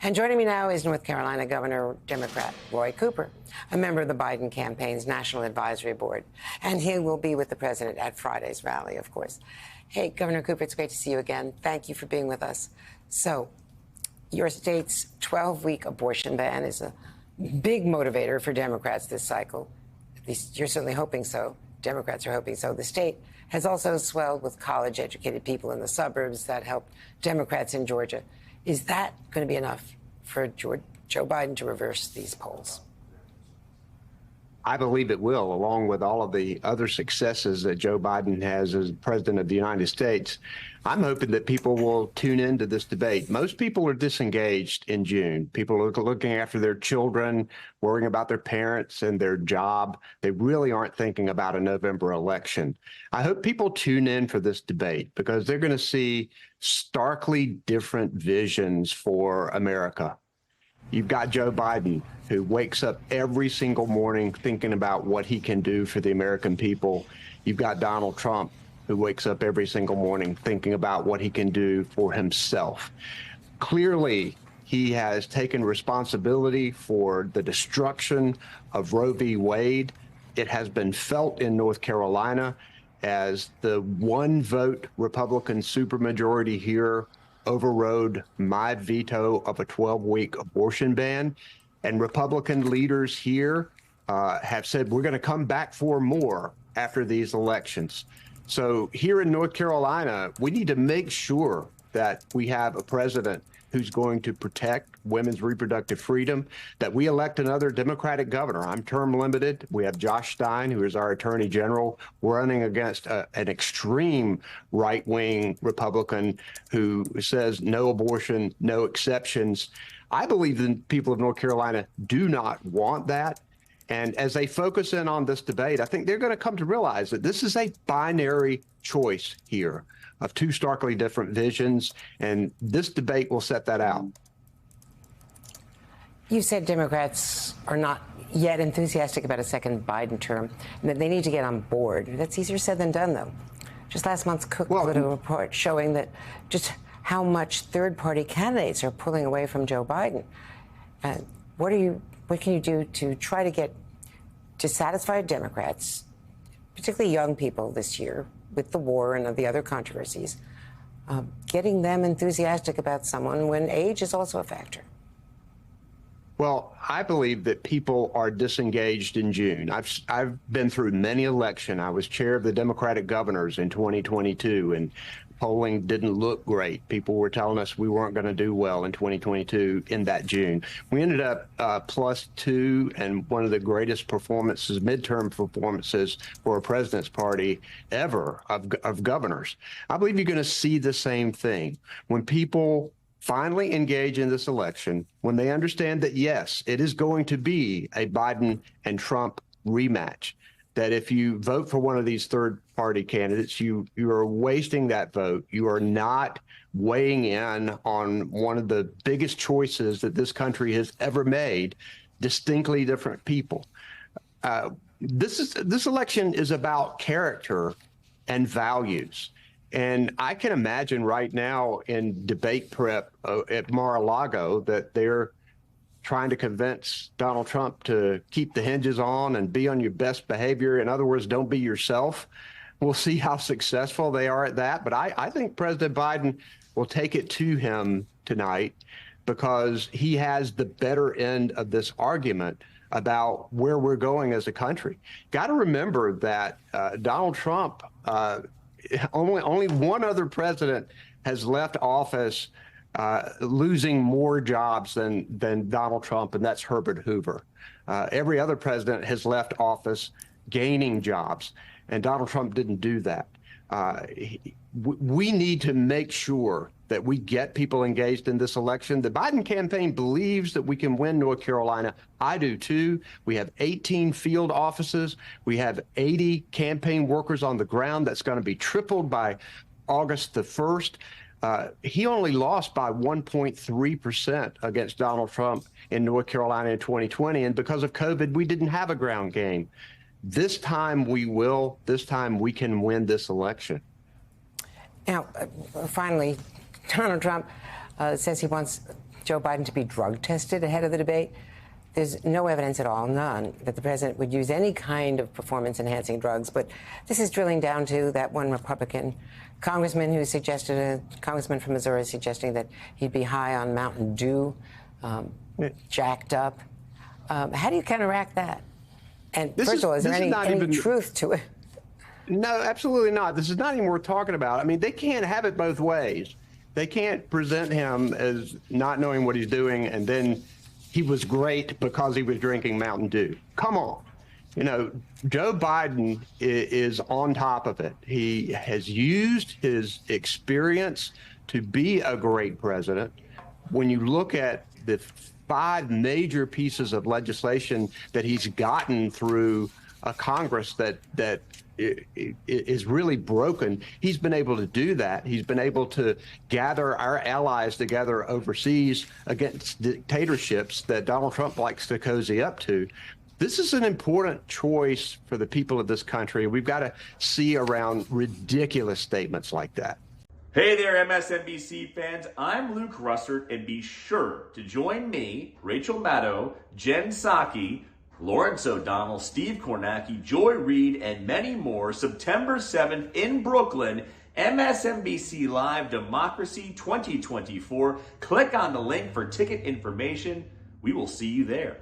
And joining me now is North Carolina Governor Democrat Roy Cooper, a member of the Biden campaign's National Advisory Board. And he will be with the president at Friday's rally, of course. Hey, Governor Cooper, it's great to see you again. Thank you for being with us. So, your state's 12-week abortion ban is a big motivator for Democrats this cycle. At least you're certainly hoping so. Democrats are hoping so. The state has also swelled with college-educated people in the suburbs that helped Democrats in Georgia. Is that going to be enough for Joe Biden to reverse these polls? I believe it will, along with all of the other successes that Joe Biden has as president of the United States. I'm hoping that people will tune into this debate. Most people are disengaged in June. People are looking after their children, worrying about their parents and their job. They really aren't thinking about a November election. I hope people tune in for this debate because they're going to see starkly different visions for America. You've got Joe Biden, who wakes up every single morning thinking about what he can do for the American people. You've got Donald Trump, who wakes up every single morning thinking about what he can do for himself. Clearly, he has taken responsibility for the destruction of Roe v. Wade. It has been felt in North Carolina as the one-vote Republican supermajority here overrode my veto of a 12-week abortion ban. And Republican leaders here have said, we're going to come back for more after these elections. So here in North Carolina, we need to make sure that we have a president who's going to protect women's reproductive freedom, that we elect another Democratic governor. I'm term limited. We have Josh Stein, who is our attorney general. We're running against an extreme right-wing Republican who says no abortion, no exceptions. I believe the people of North Carolina do not want that. And as they focus in on this debate, I think they're going to come to realize that this is a binary choice here of two starkly different visions, and this debate will set that out. You said Democrats are not yet enthusiastic about a second Biden term, and that they need to get on board. That's easier said than done, though. Just last month, Cook put a report showing that just how much third-party candidates are pulling away from Joe Biden. What can you do to try to get dissatisfied Democrats, particularly young people this year, with the war and the other controversies, getting them enthusiastic about someone when age is also a factor? Well, I believe that people are disengaged in June. I've been through many elections. I was chair of the Democratic governors in 2022, and polling didn't look great. People were telling us we weren't going to do well in 2022 in that June. We ended up +2 and one of the greatest performances, midterm performances for a president's party ever of governors. I believe you're going to see the same thing when people finally engage in this election, when they understand that, yes, it is going to be a Biden and Trump rematch, that if you vote for one of these third-party candidates, you are wasting that vote. You are not weighing in on one of the biggest choices that this country has ever made, distinctly different people. This election is about character and values. And I can imagine right now in debate prep at Mar-a-Lago that they're trying to convince Donald Trump to keep the hinges on and be on your best behavior. In other words, don't be yourself. We'll see how successful they are at that. But I think President Biden will take it to him tonight because he has the better end of this argument about where we're going as a country. Got to remember that Donald Trump, only one other president has left office losing more jobs than Donald Trump, and that's Herbert Hoover. Every other president has left office gaining jobs, and Donald Trump didn't do that. We need to make sure that we get people engaged in this election. The Biden campaign believes that we can win North Carolina. I do too. We have 18 field offices. We have 80 campaign workers on the ground. That's going to be tripled by August the 1st. He only lost by 1.3% against Donald Trump in North Carolina in 2020. And because of COVID, we didn't have a ground game. This time we will. This time we can win this election. Now, finally, Donald Trump says he wants Joe Biden to be drug tested ahead of the debate. There's no evidence at all, none, that the president would use any kind of performance-enhancing drugs. But this is drilling down to that one Republican congressman who suggested, a congressman from Missouri suggesting that he'd be high on Mountain Dew, jacked up. How do you counteract that? And first of all, is there any truth to it? No, absolutely not. This is not even worth talking about. I mean, they can't have it both ways. They can't present him as not knowing what he's doing and then he was great because he was drinking Mountain Dew. Come on. You know, Joe Biden is on top of it. He has used his experience to be a great president. When you look at the 5 major pieces of legislation that he's gotten through a Congress that is really broken, he's been able to do that. He's been able to gather our allies together overseas against dictatorships that Donald Trump likes to cozy up to. This is an important choice for the people of this country. We've got to see around ridiculous statements like that. Hey there, MSNBC fans. I'm Luke Russert, and be sure to join me, Rachel Maddow, Jen Psaki, Lawrence O'Donnell, Steve Kornacki, Joy Reid, and many more September 7th in Brooklyn, MSNBC Live Democracy 2024. Click on the link for ticket information. We will see you there.